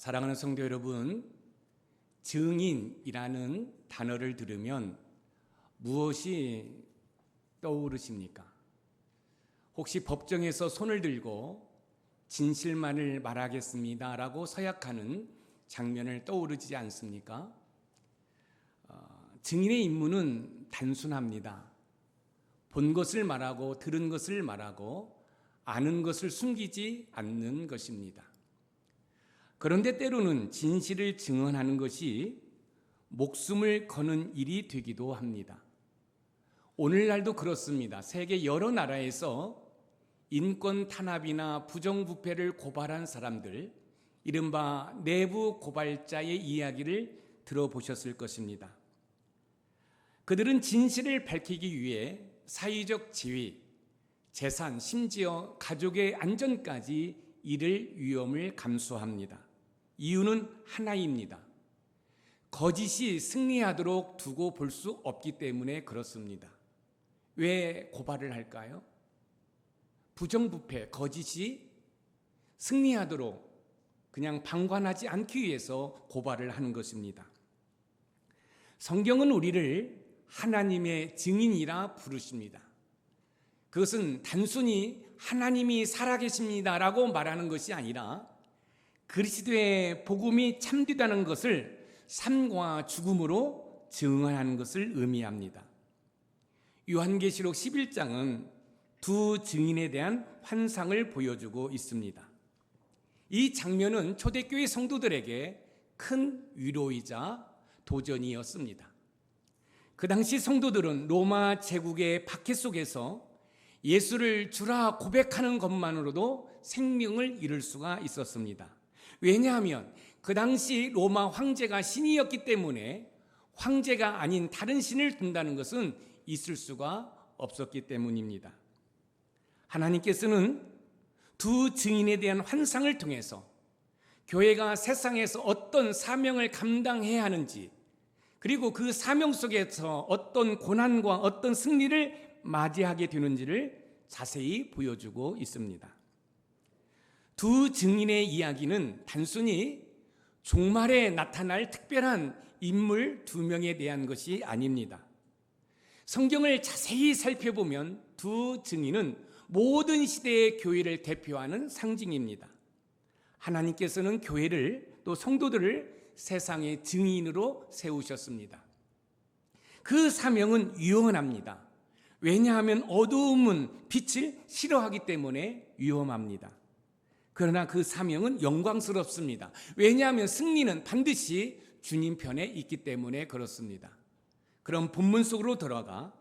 사랑하는 성도 여러분, 증인이라는 단어를 들으면 무엇이 떠오르십니까? 혹시 법정에서 손을 들고 진실만을 말하겠습니다 라고 서약하는 장면을 떠오르지 않습니까? 증인의 임무는 단순합니다. 본 것을 말하고 들은 것을 말하고 아는 것을 숨기지 않는 것입니다. 그런데 때로는 진실을 증언하는 것이 목숨을 거는 일이 되기도 합니다. 오늘날도 그렇습니다. 세계 여러 나라에서 인권 탄압이나 부정부패를 고발한 사람들, 이른바 내부 고발자의 이야기를 들어보셨을 것입니다. 그들은 진실을 밝히기 위해 사회적 지위, 재산, 심지어 가족의 안전까지 잃을 위험을 감수합니다. 이유는 하나입니다. 거짓이 승리하도록 두고 볼 수 없기 때문에 그렇습니다. 왜 고발을 할까요? 부정부패, 거짓이 승리하도록 그냥 방관하지 않기 위해서 고발을 하는 것입니다. 성경은 우리를 하나님의 증인이라 부르십니다. 그것은 단순히 하나님이 살아계십니다라고 말하는 것이 아니라 그리스도의 복음이 참되다는 것을 삶과 죽음으로 증언하는 것을 의미합니다. 요한계시록 11장은 두 증인에 대한 환상을 보여주고 있습니다. 이 장면은 초대교회 성도들에게 큰 위로이자 도전이었습니다. 그 당시 성도들은 로마 제국의 박해 속에서 예수를 주라 고백하는 것만으로도 생명을 잃을 수가 있었습니다. 왜냐하면 그 당시 로마 황제가 신이었기 때문에 황제가 아닌 다른 신을 둔다는 것은 있을 수가 없었기 때문입니다. 하나님께서는 두 증인에 대한 환상을 통해서 교회가 세상에서 어떤 사명을 감당해야 하는지, 그리고 그 사명 속에서 어떤 고난과 어떤 승리를 맞이하게 되는지를 자세히 보여주고 있습니다. 두 증인의 이야기는 단순히 종말에 나타날 특별한 인물 두 명에 대한 것이 아닙니다. 성경을 자세히 살펴보면 두 증인은 모든 시대의 교회를 대표하는 상징입니다. 하나님께서는 교회를, 또 성도들을 세상의 증인으로 세우셨습니다. 그 사명은 유연합니다. 왜냐하면 어두움은 빛을 싫어하기 때문에 위험합니다. 그러나 그 사명은 영광스럽습니다. 왜냐하면 승리는 반드시 주님 편에 있기 때문에 그렇습니다. 그럼 본문 속으로 들어가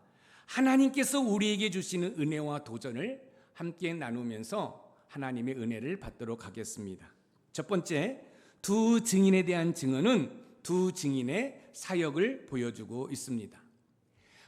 하나님께서 우리에게 주시는 은혜와 도전을 함께 나누면서 하나님의 은혜를 받도록 하겠습니다. 첫 번째, 두 증인에 대한 증언은 두 증인의 사역을 보여주고 있습니다.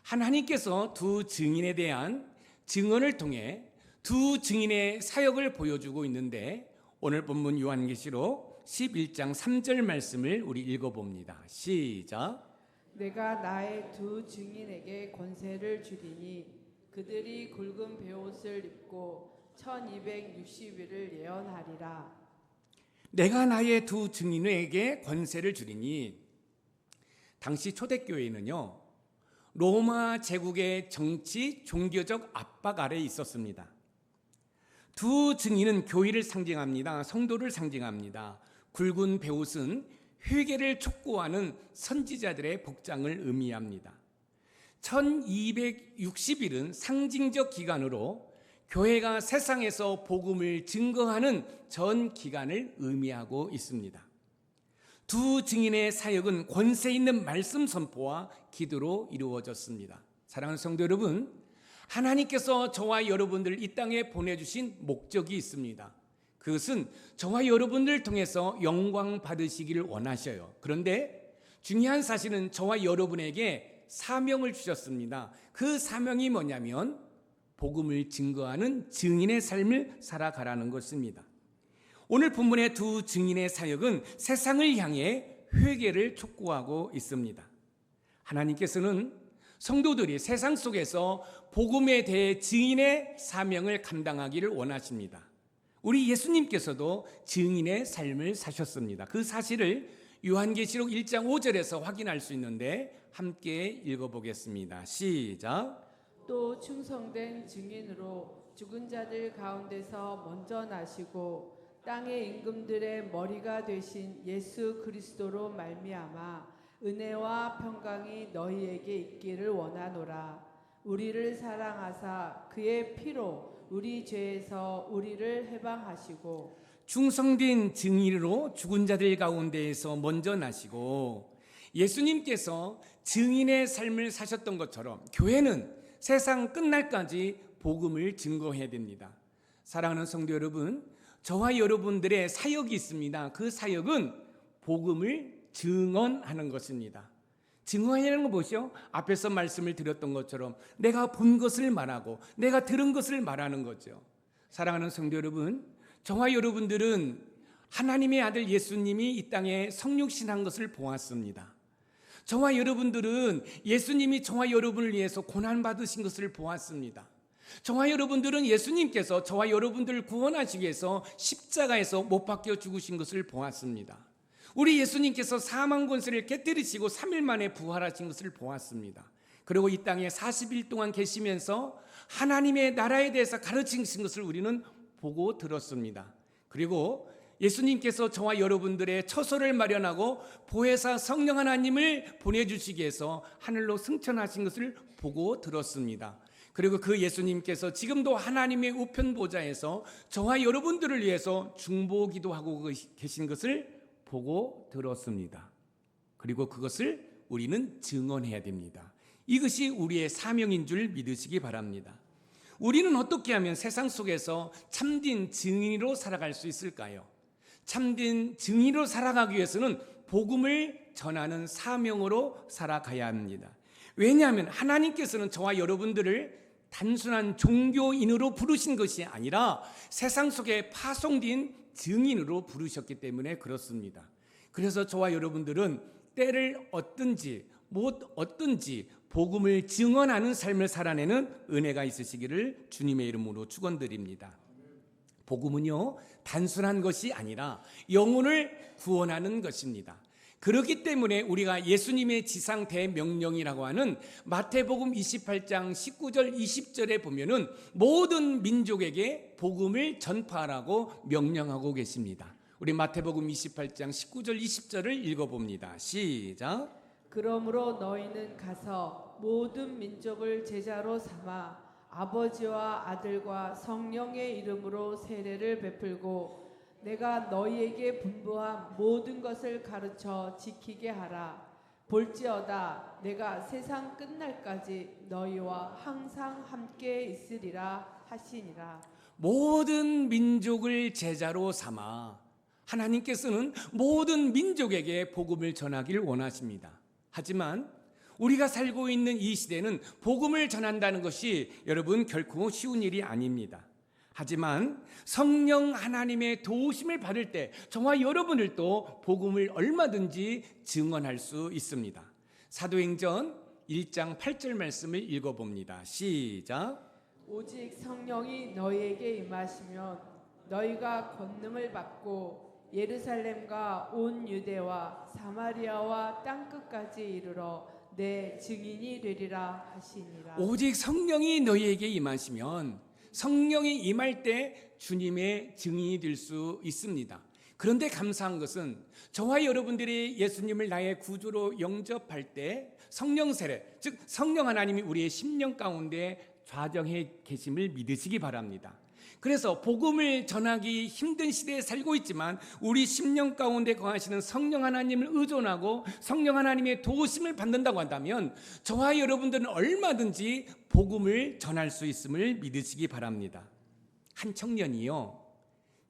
하나님께서 두 증인에 대한 증언을 통해 두 증인의 사역을 보여주고 있는데, 오늘 본문 요한계시록 11장 3절 말씀을 우리 읽어봅니다. 시작. 내가 나의 두 증인에게 권세를 주리니 그들이 굵은 베옷을 입고 1260일을 예언하리라. 내가 나의 두 증인에게 권세를 주리니, 당시 초대교회는요, 로마 제국의 정치, 종교적 압박 아래에 있었습니다. 두 증인은 교회를 상징합니다. 성도를 상징합니다. 굵은 베옷은 회개를 촉구하는 선지자들의 복장을 의미합니다. 1260일은 상징적 기간으로 교회가 세상에서 복음을 증거하는 전 기간을 의미하고 있습니다. 두 증인의 사역은 권세 있는 말씀 선포와 기도로 이루어졌습니다. 사랑하는 성도 여러분, 하나님께서 저와 여러분들을 이 땅에 보내주신 목적이 있습니다. 그것은 저와 여러분들을 통해서 영광 받으시기를 원하셔요. 그런데 중요한 사실은 저와 여러분에게 사명을 주셨습니다. 그 사명이 뭐냐면 복음을 증거하는 증인의 삶을 살아가라는 것입니다. 오늘 본문의 두 증인의 사역은 세상을 향해 회개를 촉구하고 있습니다. 하나님께서는 성도들이 세상 속에서 복음에 대해 증인의 사명을 감당하기를 원하십니다. 우리 예수님께서도 증인의 삶을 사셨습니다. 그 사실을 요한계시록 1장 5절에서 확인할 수 있는데 함께 읽어보겠습니다. 시작. 또 충성된 증인으로 죽은 자들 가운데서 먼저 나시고 땅의 임금들의 머리가 되신 예수 그리스도로 말미암아 은혜와 평강이 너희에게 있기를 원하노라. 우리를 사랑하사 그의 피로 우리 죄에서 우리를 해방하시고 충성된 증인으로 죽은 자들 가운데에서 먼저 나시고 예수님께서 증인의 삶을 사셨던 것처럼 교회는 세상 끝날까지 복음을 증거해야 됩니다. 사랑하는 성도 여러분, 저와 여러분들의 사역이 있습니다. 그 사역은 복음을 증언하는 것입니다. 증언하는 건 무엇이요? 앞에서 말씀을 드렸던 것처럼 내가 본 것을 말하고 내가 들은 것을 말하는 거죠. 사랑하는 성도 여러분, 저와 여러분들은 하나님의 아들 예수님이 이 땅에 성육신한 것을 보았습니다. 저와 여러분들은 예수님이 저와 여러분을 위해서 고난받으신 것을 보았습니다. 저와 여러분들은 예수님께서 저와 여러분들을 구원하시기 위해서 십자가에서 못 박혀 죽으신 것을 보았습니다. 우리 예수님께서 사망 권세를 깨뜨리시고 3일 만에 부활하신 것을 보았습니다. 그리고 이 땅에 40일 동안 계시면서 하나님의 나라에 대해서 가르치신 것을 우리는 보고 들었습니다. 그리고 예수님께서 저와 여러분들의 처소를 마련하고 보혜사 성령 하나님을 보내주시기 위해서 하늘로 승천하신 것을 보고 들었습니다. 그리고 그 예수님께서 지금도 하나님의 우편 보좌에서 저와 여러분들을 위해서 중보기도하고 계신 것을 보고 들었습니다. 그리고 그것을 우리는 증언해야 됩니다. 이것이 우리의 사명인 줄 믿으시기 바랍니다. 우리는 어떻게 하면 세상 속에서 참된 증인으로 살아갈 수 있을까요? 참된 증인으로 살아가기 위해서는 복음을 전하는 사명으로 살아가야 합니다. 왜냐하면 하나님께서는 저와 여러분들을 단순한 종교인으로 부르신 것이 아니라 세상 속에 파송된 증인으로 부르셨기 때문에 그렇습니다. 그래서 저와 여러분들은 때를 얻든지 못 얻든지 복음을 증언하는 삶을 살아내는 은혜가 있으시기를 주님의 이름으로 축원드립니다. 복음은요, 단순한 것이 아니라 영혼을 구원하는 것입니다. 그렇기 때문에 우리가 예수님의 지상 대명령이라고 하는 마태복음 28장 19절 20절에 보면은 모든 민족에게 복음을 전파하라고 명령하고 계십니다. 우리 마태복음 28장 19절 20절을 읽어봅니다. 시작. 그러므로 너희는 가서 모든 민족을 제자로 삼아 아버지와 아들과 성령의 이름으로 세례를 베풀고 내가 너희에게 분부한 모든 것을 가르쳐 지키게 하라. 볼지어다 내가 세상 끝날까지 너희와 항상 함께 있으리라 하시니라. 모든 민족을 제자로 삼아 하나님께서는 모든 민족에게 복음을 전하기를 원하십니다. 하지만 우리가 살고 있는 이 시대는 복음을 전한다는 것이 여러분 결코 쉬운 일이 아닙니다. 하지만 성령 하나님의 도우심을 받을 때 저와 여러분들도 복음을 얼마든지 증언할 수 있습니다. 사도행전 1장 8절 말씀을 읽어봅니다. 시작. 오직 성령이 너희에게 임하시면 너희가 권능을 받고 예루살렘과 온 유대와 사마리아와 땅끝까지 이르러 내 증인이 되리라 하시니라. 오직 성령이 너희에게 임하시면 성령이 임할 때 주님의 증인이 될 수 있습니다. 그런데 감사한 것은 저와 여러분들이 예수님을 나의 구주로 영접할 때 성령 세례, 즉 성령 하나님이 우리의 심령 가운데 좌정해 계심을 믿으시기 바랍니다. 그래서 복음을 전하기 힘든 시대에 살고 있지만 우리 심령 가운데 거하시는 성령 하나님을 의존하고 성령 하나님의 도우심을 받는다고 한다면 저와 여러분들은 얼마든지 복음을 전할 수 있음을 믿으시기 바랍니다. 한 청년이요,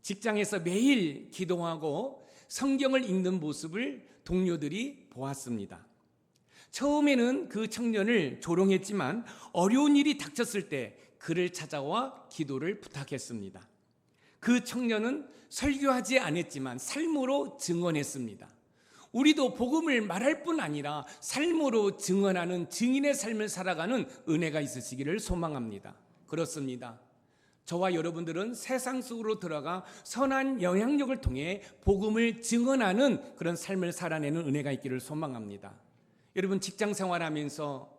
직장에서 매일 기도하고 성경을 읽는 모습을 동료들이 보았습니다. 처음에는 그 청년을 조롱했지만 어려운 일이 닥쳤을 때 그를 찾아와 기도를 부탁했습니다. 그 청년은 설교하지 않았지만 삶으로 증언했습니다. 우리도 복음을 말할 뿐 아니라 삶으로 증언하는 증인의 삶을 살아가는 은혜가 있으시기를 소망합니다. 그렇습니다. 저와 여러분들은 세상 속으로 들어가 선한 영향력을 통해 복음을 증언하는 그런 삶을 살아내는 은혜가 있기를 소망합니다. 여러분 직장 생활하면서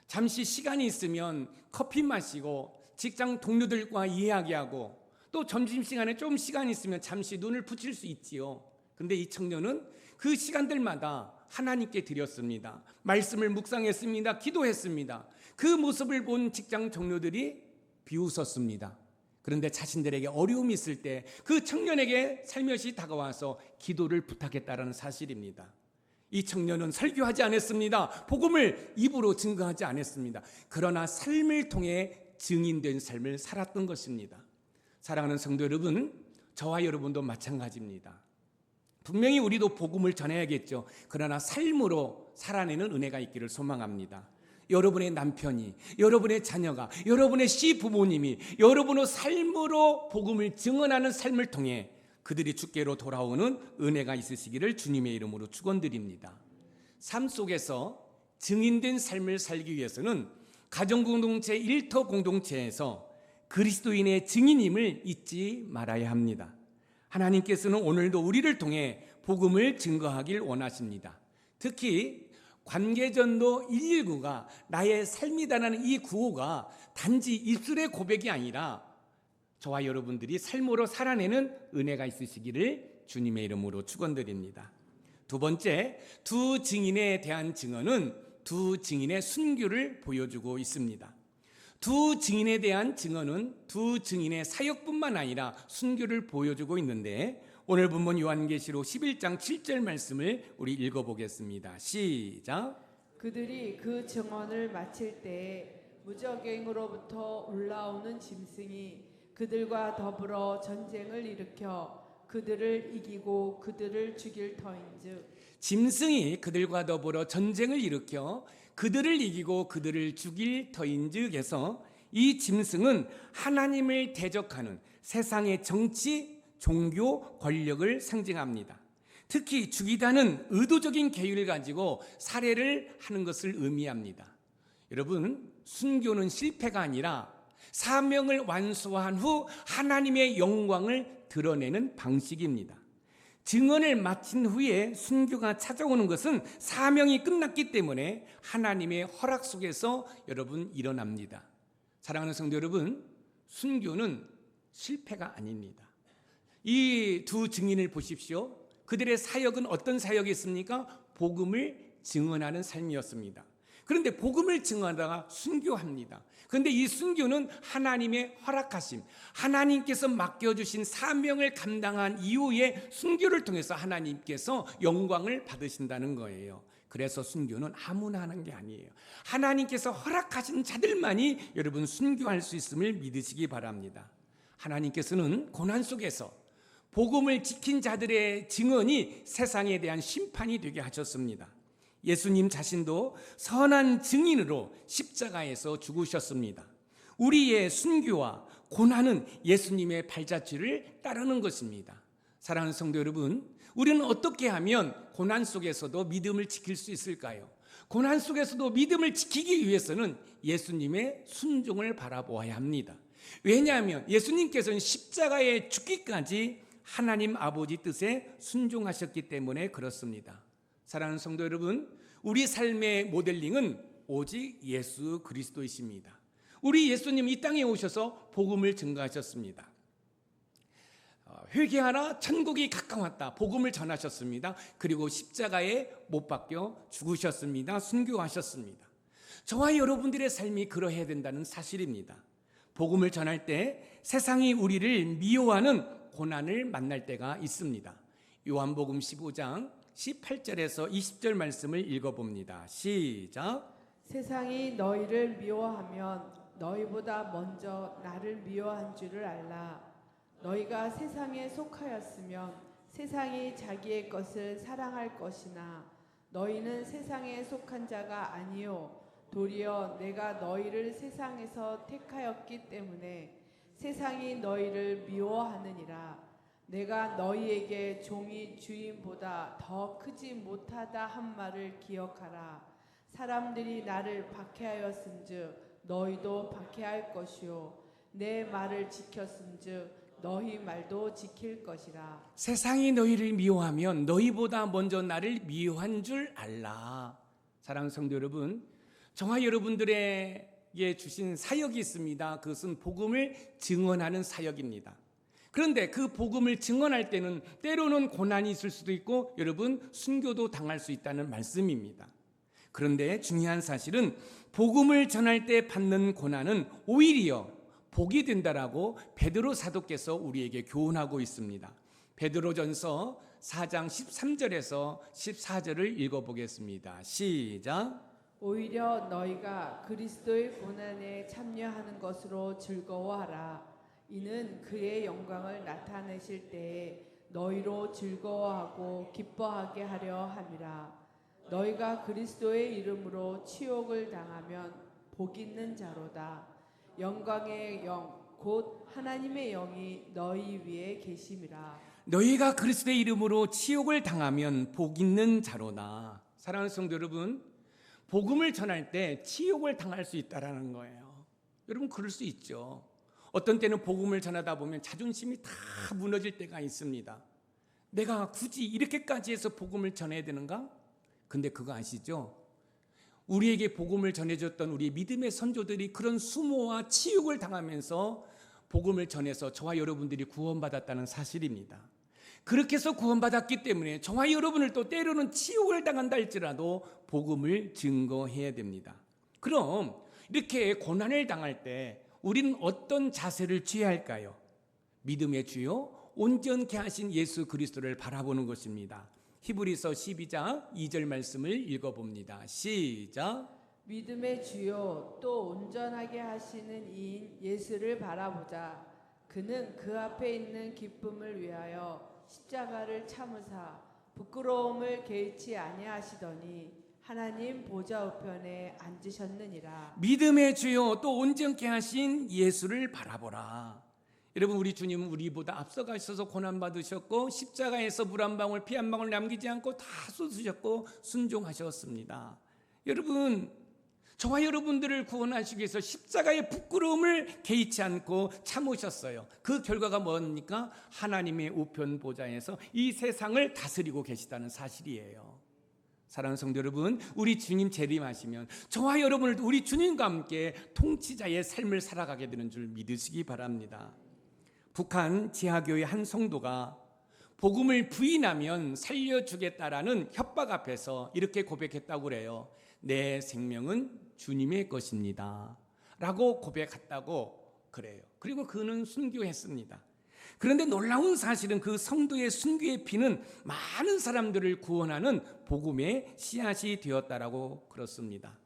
잠시 시간이 있으면 커피 마시고 직장 동료들과 이야기하고 또 점심시간에 좀 시간이 있으면 잠시 눈을 붙일 수 있지요. 근데 이 청년은 그 시간들마다 하나님께 드렸습니다. 말씀을 묵상했습니다. 기도했습니다. 그 모습을 본 직장 동료들이 비웃었습니다. 그런데 자신들에게 어려움이 있을 때 그 청년에게 살며시 다가와서 기도를 부탁했다는 사실입니다. 이 청년은 설교하지 않았습니다. 복음을 입으로 증거하지 않았습니다. 그러나 삶을 통해 증인된 삶을 살았던 것입니다. 사랑하는 성도 여러분, 저와 여러분도 마찬가지입니다. 분명히 우리도 복음을 전해야겠죠. 그러나 삶으로 살아내는 은혜가 있기를 소망합니다. 여러분의 남편이, 여러분의 자녀가, 여러분의 시부모님이 여러분의 삶으로 복음을 증언하는 삶을 통해 그들이 주께로 돌아오는 은혜가 있으시기를 주님의 이름으로 축원드립니다. 삶 속에서 증인된 삶을 살기 위해서는 가정공동체, 일터 공동체에서 그리스도인의 증인임을 잊지 말아야 합니다. 하나님께서는 오늘도 우리를 통해 복음을 증거하길 원하십니다. 특히 관계전도 119가 나의 삶이다라는 이 구호가 단지 입술의 고백이 아니라 저와 여러분들이 삶으로 살아내는 은혜가 있으시기를 주님의 이름으로 축원드립니다. 두 번째, 두 증인에 대한 증언은 두 증인의 순교를 보여주고 있습니다. 두 증인에 대한 증언은 두 증인의 사역뿐만 아니라 순교를 보여주고 있는데 오늘 본문 요한계시록 11장 7절 말씀을 우리 읽어보겠습니다. 시작. 그들이 그 증언을 마칠 때에 무적행으로부터 올라오는 짐승이 그들과 더불어 전쟁을 일으켜 그들을 이기고 그들을 죽일 터인즉 짐승이 그들과 더불어 전쟁을 일으켜 그들을 이기고 그들을 죽일 터인즉에서 이 짐승은 하나님을 대적하는 세상의 정치, 종교, 권력을 상징합니다. 특히 죽이다는 의도적인 계획을 가지고 살해를 하는 것을 의미합니다. 여러분, 순교는 실패가 아니라 사명을 완수한 후 하나님의 영광을 드러내는 방식입니다. 증언을 마친 후에 순교가 찾아오는 것은 사명이 끝났기 때문에 하나님의 허락 속에서 여러분 일어납니다. 사랑하는 성도 여러분, 순교는 실패가 아닙니다. 이 두 증인을 보십시오. 그들의 사역은 어떤 사역이었습니까? 복음을 증언하는 삶이었습니다. 그런데 복음을 증언하다가 순교합니다. 그런데 이 순교는 하나님의 허락하심, 하나님께서 맡겨주신 사명을 감당한 이후에 순교를 통해서 하나님께서 영광을 받으신다는 거예요. 그래서 순교는 아무나 하는 게 아니에요. 하나님께서 허락하신 자들만이 여러분 순교할 수 있음을 믿으시기 바랍니다. 하나님께서는 고난 속에서 복음을 지킨 자들의 증언이 세상에 대한 심판이 되게 하셨습니다. 예수님 자신도 선한 증인으로 십자가에서 죽으셨습니다. 우리의 순교와 고난은 예수님의 발자취를 따르는 것입니다. 사랑하는 성도 여러분, 우리는 어떻게 하면 고난 속에서도 믿음을 지킬 수 있을까요? 고난 속에서도 믿음을 지키기 위해서는 예수님의 순종을 바라보아야 합니다. 왜냐하면 예수님께서는 십자가에 죽기까지 하나님 아버지 뜻에 순종하셨기 때문에 그렇습니다. 사랑하는 성도 여러분, 우리 삶의 모델링은 오직 예수 그리스도이십니다. 우리 예수님 이 땅에 오셔서 복음을 증거하셨습니다. 회개하라, 천국이 가까웠다, 복음을 전하셨습니다. 그리고 십자가에 못 박혀 죽으셨습니다. 순교하셨습니다. 저와 여러분들의 삶이 그러해야 된다는 사실입니다. 복음을 전할 때 세상이 우리를 미워하는 고난을 만날 때가 있습니다. 요한복음 15장 18절에서 20절 말씀을 읽어봅니다. 시작. 세상이 너희를 미워하면 너희보다 먼저 나를 미워한 줄을 알라. 너희가 세상에 속하였으면 세상이 자기의 것을 사랑할 것이나 너희는 세상에 속한 자가 아니요 도리어 내가 너희를 세상에서 택하였기 때문에 세상이 너희를 미워하느니라. 내가 너희에게 종이 주인보다 더 크지 못하다 한 말을 기억하라. 사람들이 나를 박해하였은즉 너희도 박해할 것이요 내 말을 지켰은즉 너희 말도 지킬 것이라. 세상이 너희를 미워하면 너희보다 먼저 나를 미워한 줄 알라. 사랑하는 성도 여러분, 저와 여러분들에게 주신 사역이 있습니다. 그것은 복음을 증언하는 사역입니다. 그런데 그 복음을 증언할 때는 때로는 고난이 있을 수도 있고 여러분 순교도 당할 수 있다는 말씀입니다. 그런데 중요한 사실은 복음을 전할 때 받는 고난은 오히려 복이 된다라고 베드로 사도께서 우리에게 교훈하고 있습니다. 베드로전서 4장 13절에서 14절을 읽어보겠습니다. 시작. 오히려 너희가 그리스도의 고난에 참여하는 것으로 즐거워하라. 이는 그의 영광을 나타내실 때에 너희로 즐거워하고 기뻐하게 하려 함이라. 너희가 그리스도의 이름으로 치욕을 당하면 복 있는 자로다. 영광의 영 곧 하나님의 영이 너희 위에 계심이라. 너희가 그리스도의 이름으로 치욕을 당하면 복 있는 자로다. 사랑하는 성도 여러분, 복음을 전할 때 치욕을 당할 수 있다라는 거예요. 여러분 그럴 수 있죠. 어떤 때는 복음을 전하다 보면 자존심이 다 무너질 때가 있습니다. 내가 굳이 이렇게까지 해서 복음을 전해야 되는가? 근데 그거 아시죠? 우리에게 복음을 전해줬던 우리 믿음의 선조들이 그런 수모와 치욕을 당하면서 복음을 전해서 저와 여러분들이 구원받았다는 사실입니다. 그렇게 해서 구원받았기 때문에 저와 여러분을 또 때로는 치욕을 당한다 할지라도 복음을 증거해야 됩니다. 그럼 이렇게 고난을 당할 때 우리는 어떤 자세를 취해야 할까요? 믿음의 주요 온전케 하신 예수 그리스도를 바라보는 것입니다. 히브리서 12장 2절 말씀을 읽어봅니다. 시작. 믿음의 주요 또 온전하게 하시는 이인 예수를 바라보자. 그는 그 앞에 있는 기쁨을 위하여 십자가를 참으사 부끄러움을 개의치 아니하시더니 하나님 보좌 우편에 앉으셨느니라. 믿음의 주요 또 온전케 하신 예수를 바라보라. 여러분 우리 주님은 우리보다 앞서가셔서 고난받으셨고 십자가에서 물 한 방울 피 한 방울 남기지 않고 다 쏟으셨고 순종하셨습니다. 여러분 저와 여러분들을 구원하시기 위해서 십자가의 부끄러움을 개의치 않고 참으셨어요. 그 결과가 뭡니까? 하나님의 우편 보좌에서 이 세상을 다스리고 계시다는 사실이에요. 사랑하는 성도 여러분, 우리 주님 재림하시면 저와 여러분을 우리 주님과 함께 통치자의 삶을 살아가게 되는 줄 믿으시기 바랍니다. 북한 지하교회 한 성도가 복음을 부인하면 살려주겠다라는 협박 앞에서 이렇게 고백했다고 그래요. 내 생명은 주님의 것입니다 라고 고백했다고 그래요. 그리고 그는 순교했습니다. 그런데 놀라운 사실은 그 성도의 순교의 피는 많은 사람들을 구원하는 복음의 씨앗이 되었다라고 그렇습니다.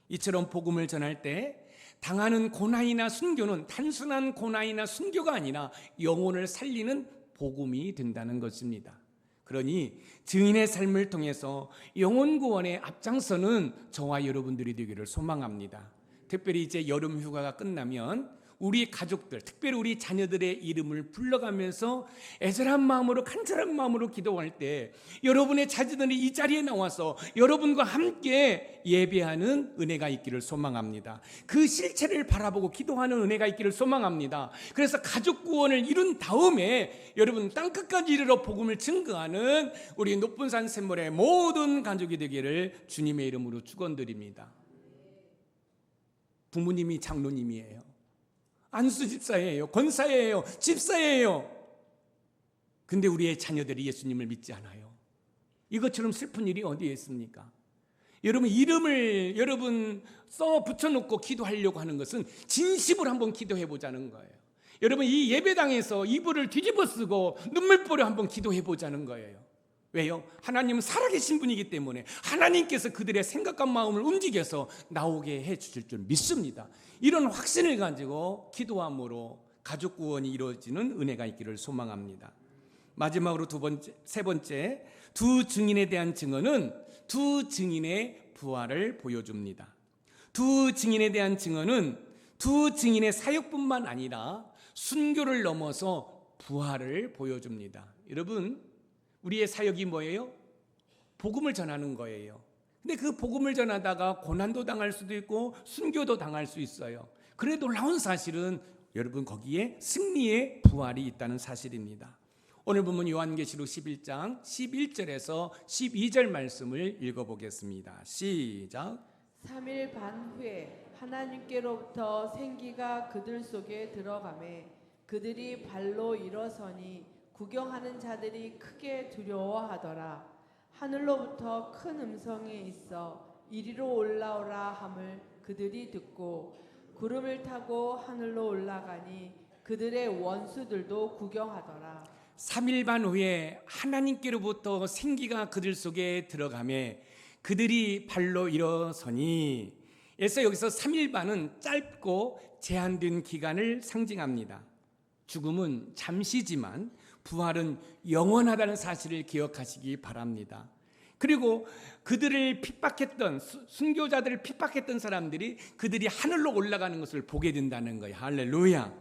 이처럼 복음을 전할 때 당하는 고난이나 순교는 단순한 고난이나 순교가 아니라 영혼을 살리는 복음이 된다는 것입니다. 그러니 증인의 삶을 통해서 영혼 구원의 앞장서는 저와 여러분들이 되기를 소망합니다. 특별히 이제 여름 휴가가 끝나면 우리 가족들, 특별히 우리 자녀들의 이름을 불러가면서 애절한 마음으로 간절한 마음으로 기도할 때 여러분의 자녀들이 이 자리에 나와서 여러분과 함께 예배하는 은혜가 있기를 소망합니다. 그 실체를 바라보고 기도하는 은혜가 있기를 소망합니다. 그래서 가족 구원을 이룬 다음에 여러분 땅끝까지 이르러 복음을 증거하는 우리 높은 산 샘물의 모든 가족이 되기를 주님의 이름으로 축원드립니다. 부모님이 장로님이에요. 안수 집사예요. 권사예요. 집사예요. 근데 우리의 자녀들이 예수님을 믿지 않아요. 이것처럼 슬픈 일이 어디에 있습니까? 여러분 이름을 여러분 써 붙여놓고 기도하려고 하는 것은 진심으로 한번 기도해 보자는 거예요. 여러분 이 예배당에서 이불을 뒤집어 쓰고 눈물보려 한번 기도해 보자는 거예요. 왜요? 하나님은 살아계신 분이기 때문에 하나님께서 그들의 생각과 마음을 움직여서 나오게 해 주실 줄 믿습니다. 이런 확신을 가지고 기도함으로 가족 구원이 이루어지는 은혜가 있기를 소망합니다. 마지막으로 세 번째, 두 증인에 대한 증언은 두 증인의 부활을 보여줍니다. 두 증인에 대한 증언은 두 증인의 사역뿐만 아니라 순교를 넘어서 부활을 보여줍니다. 여러분 우리의 사역이 뭐예요? 복음을 전하는 거예요. 근데 그 복음을 전하다가 고난도 당할 수도 있고 순교도 당할 수 있어요. 그래 놀라운 사실은 여러분 거기에 승리의 부활이 있다는 사실입니다. 오늘 본문 요한계시록 11장 11절에서 12절 말씀을 읽어보겠습니다. 시작. 3일 반 후에 하나님께로부터 생기가 그들 속에 들어가매 그들이 발로 일어서니 구경하는 자들이 크게 두려워하더라. 하늘로부터 큰 음성이 있어 이리로 올라오라 함을 그들이 듣고 구름을 타고 하늘로 올라가니 그들의 원수들도 구경하더라. 3일 반 후에 하나님께로부터 생기가 그들 속에 들어가매 그들이 발로 일어서니, 그래서 여기서 3일 반은 짧고 제한된 기간을 상징합니다. 죽음은 잠시지만 부활은 영원하다는 사실을 기억하시기 바랍니다. 그리고 그들을 핍박했던 순교자들을 핍박했던 사람들이 그들이 하늘로 올라가는 것을 보게 된다는 거예요. 할렐루야.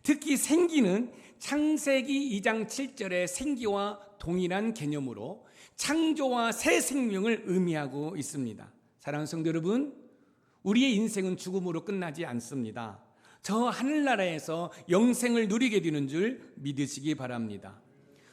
특히 생기는 창세기 2장 7절의 생기와 동일한 개념으로 창조와 새 생명을 의미하고 있습니다. 사랑하는 성도 여러분, 우리의 인생은 죽음으로 끝나지 않습니다. 저 하늘나라에서 영생을 누리게 되는 줄 믿으시기 바랍니다.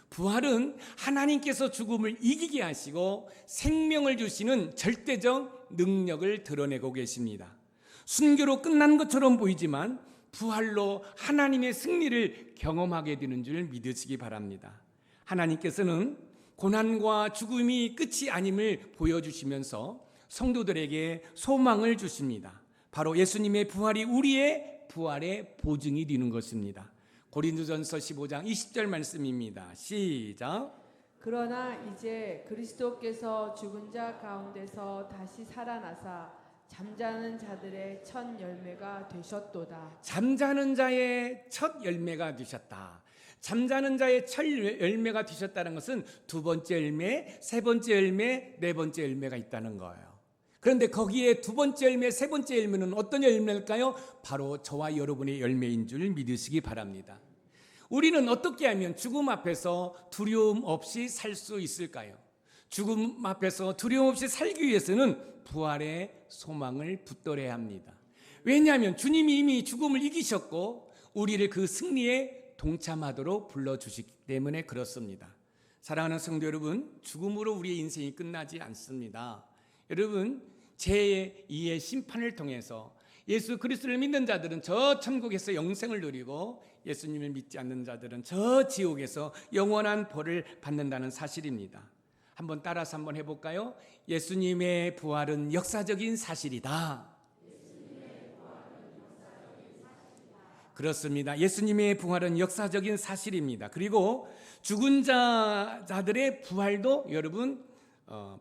부활은 하나님께서 죽음을 이기게 하시고 생명을 주시는 절대적 능력을 드러내고 계십니다. 순교로 끝난 것처럼 보이지만 부활로 하나님의 승리를 경험하게 되는 줄 믿으시기 바랍니다. 하나님께서는 고난과 죽음이 끝이 아님을 보여주시면서 성도들에게 소망을 주십니다. 바로 예수님의 부활이 우리의 부활의 보증이 되는 것입니다. 고린도전서 15장 20절 말씀입니다. 시작. 그러나 이제 그리스도께서 죽은 자 가운데서 다시 살아나사 잠자는 자들의 첫 열매가 되셨도다. 잠자는 자의 첫 열매가 되셨다. 잠자는 자의 첫 열매가 되셨다는 것은 두 번째 열매, 세 번째 열매, 네 번째 열매가 있다는 거예요. 그런데 거기에 두 번째 열매, 세 번째 열매는 어떤 열매일까요? 바로 저와 여러분의 열매인 줄 믿으시기 바랍니다. 우리는 어떻게 하면 죽음 앞에서 두려움 없이 살 수 있을까요? 죽음 앞에서 두려움 없이 살기 위해서는 부활의 소망을 붙들어야 합니다. 왜냐하면 주님이 이미 죽음을 이기셨고 우리를 그 승리에 동참하도록 불러주시기 때문에 그렇습니다. 사랑하는 성도 여러분, 죽음으로 우리의 인생이 끝나지 않습니다. 여러분, 제2의 심판을 통해서 예수 그리스도를 믿는 자들은 저 천국에서 영생을 누리고 예수님을 믿지 않는 자들은 저 지옥에서 영원한 벌을 받는다는 사실입니다. 한번 따라서 한번 해볼까요? 예수님의 부활은 역사적인 사실이다. 그렇습니다. 예수님의 부활은 역사적인 사실입니다. 그리고 죽은 자들의 부활도 여러분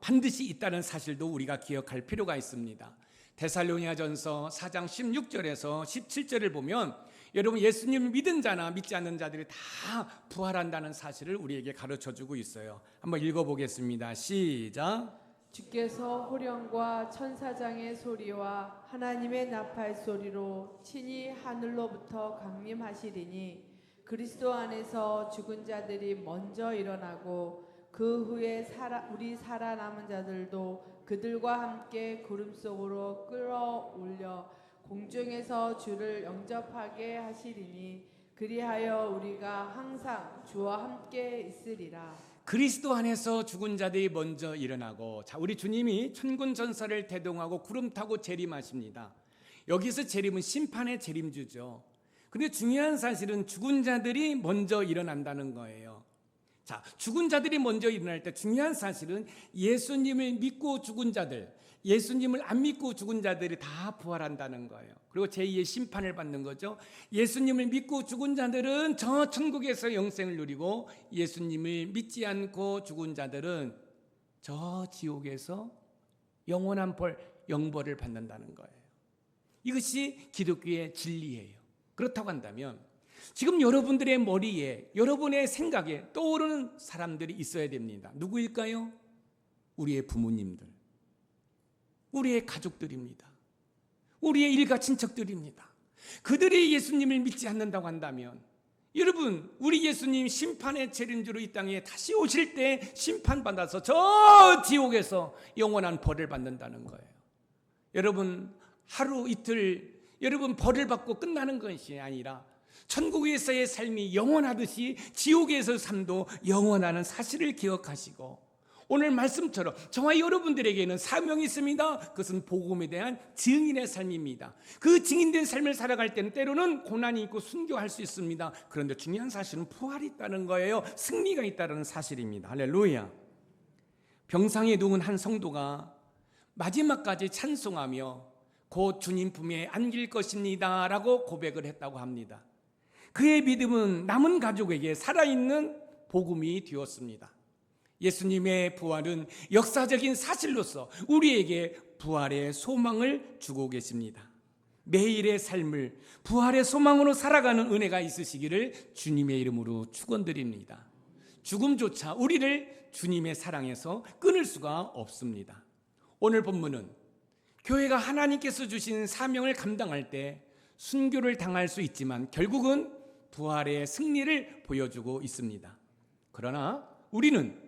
반드시 있다는 사실도 우리가 기억할 필요가 있습니다. 데살로니가전서 4장 16절에서 17절을 보면 여러분 예수님을 믿은 자나 믿지 않는 자들이 다 부활한다는 사실을 우리에게 가르쳐주고 있어요. 한번 읽어보겠습니다. 시작. 주께서 호령과 천사장의 소리와 하나님의 나팔 소리로 친히 하늘로부터 강림하시리니 그리스도 안에서 죽은 자들이 먼저 일어나고 그 후에 우리 살아남은 자들도 그들과 함께 구름 속으로 끌어올려 공중에서 주를 영접하게 하시리니 그리하여 우리가 항상 주와 함께 있으리라. 그리스도 안에서 죽은 자들이 먼저 일어나고, 우리 주님이 천군 전사를 대동하고 구름 타고 재림하십니다. 여기서 재림은 심판의 재림주죠. 그런데 중요한 사실은 죽은 자들이 먼저 일어난다는 거예요. 자, 죽은 자들이 먼저 일어날 때 중요한 사실은 예수님을 믿고 죽은 자들, 예수님을 안 믿고 죽은 자들이 다 부활한다는 거예요. 그리고 제2의 심판을 받는 거죠. 예수님을 믿고 죽은 자들은 저 천국에서 영생을 누리고 예수님을 믿지 않고 죽은 자들은 저 지옥에서 영원한 벌, 영벌을 받는다는 거예요. 이것이 기독교의 진리예요. 그렇다고 한다면 지금 여러분들의 머리에, 여러분의 생각에 떠오르는 사람들이 있어야 됩니다. 누구일까요? 우리의 부모님들, 우리의 가족들입니다. 우리의 일가 친척들입니다. 그들이 예수님을 믿지 않는다고 한다면 여러분, 우리 예수님 심판의 재림주로 이 땅에 다시 오실 때 심판받아서 저 지옥에서 영원한 벌을 받는다는 거예요. 여러분, 하루 이틀 여러분 벌을 받고 끝나는 것이 아니라 천국에서의 삶이 영원하듯이 지옥에서의 삶도 영원하는 사실을 기억하시고, 오늘 말씀처럼 저와 여러분들에게는 사명이 있습니다. 그것은 복음에 대한 증인의 삶입니다. 그 증인된 삶을 살아갈 때는 때로는 고난이 있고 순교할 수 있습니다. 그런데 중요한 사실은 부활이 있다는 거예요. 승리가 있다는 사실입니다. 할렐루야. 병상에 누운 한 성도가 마지막까지 찬송하며 곧 주님 품에 안길 것입니다 라고 고백을 했다고 합니다. 그의 믿음은 남은 가족에게 살아있는 복음이 되었습니다. 예수님의 부활은 역사적인 사실로서 우리에게 부활의 소망을 주고 계십니다. 매일의 삶을 부활의 소망으로 살아가는 은혜가 있으시기를 주님의 이름으로 축원드립니다. 죽음조차 우리를 주님의 사랑에서 끊을 수가 없습니다. 오늘 본문은 교회가 하나님께서 주신 사명을 감당할 때 순교를 당할 수 있지만 결국은 부활의 승리를 보여주고 있습니다. 그러나 우리는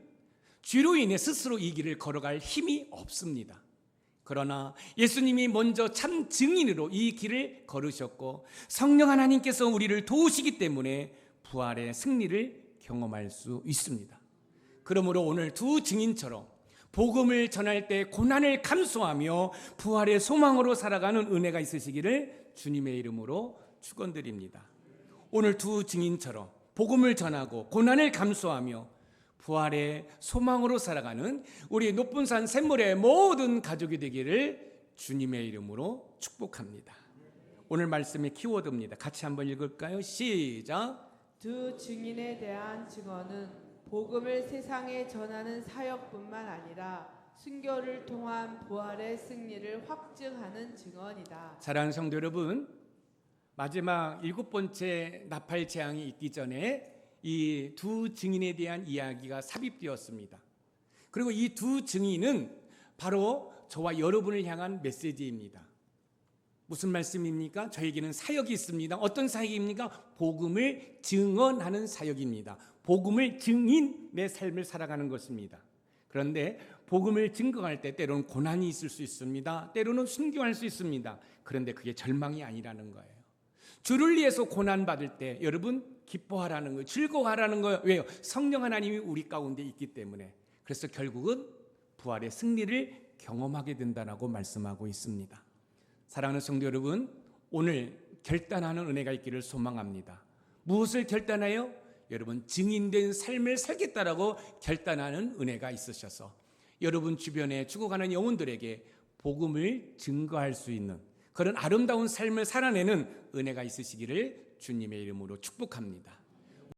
죄로 인해 스스로 이 길을 걸어갈 힘이 없습니다. 그러나 예수님이 먼저 참 증인으로 이 길을 걸으셨고 성령 하나님께서 우리를 도우시기 때문에 부활의 승리를 경험할 수 있습니다. 그러므로 오늘 두 증인처럼 복음을 전할 때 고난을 감수하며 부활의 소망으로 살아가는 은혜가 있으시기를 주님의 이름으로 축원드립니다. 오늘 두 증인처럼 복음을 전하고 고난을 감수하며 부활의 소망으로 살아가는 우리 높은 산 샘물의 모든 가족이 되기를 주님의 이름으로 축복합니다. 오늘 말씀의 키워드입니다. 같이 한번 읽을까요? 시작. 두 증인에 대한 증언은 복음을 세상에 전하는 사역뿐만 아니라 순교를 통한 부활의 승리를 확증하는 증언이다. 사랑하는 성도 여러분, 마지막 7번째 나팔 재앙이 있기 전에 이 두 증인에 대한 이야기가 삽입되었습니다. 그리고 이 두 증인은 바로 저와 여러분을 향한 메시지입니다. 무슨 말씀입니까? 저에게는 사역이 있습니다. 어떤 사역입니까? 복음을 증언하는 사역입니다. 복음을 증인의 삶을 살아가는 것입니다. 그런데 복음을 증거할 때 때로는 고난이 있을 수 있습니다. 때로는 순교할 수 있습니다. 그런데 그게 절망이 아니라는 거예요. 주를 위해서 고난받을 때 여러분 기뻐하라는 거예요. 즐거워하라는 거예요. 왜요? 성령 하나님이 우리 가운데 있기 때문에. 그래서 결국은 부활의 승리를 경험하게 된다라고 말씀하고 있습니다. 사랑하는 성도 여러분, 오늘 결단하는 은혜가 있기를 소망합니다. 무엇을 결단해요? 여러분 증인된 삶을 살겠다라고 결단하는 은혜가 있으셔서 여러분 주변에 죽어가는 영혼들에게 복음을 증거할 수 있는 그런 아름다운 삶을 살아내는 은혜가 있으시기를 주님의 이름으로 축복합니다.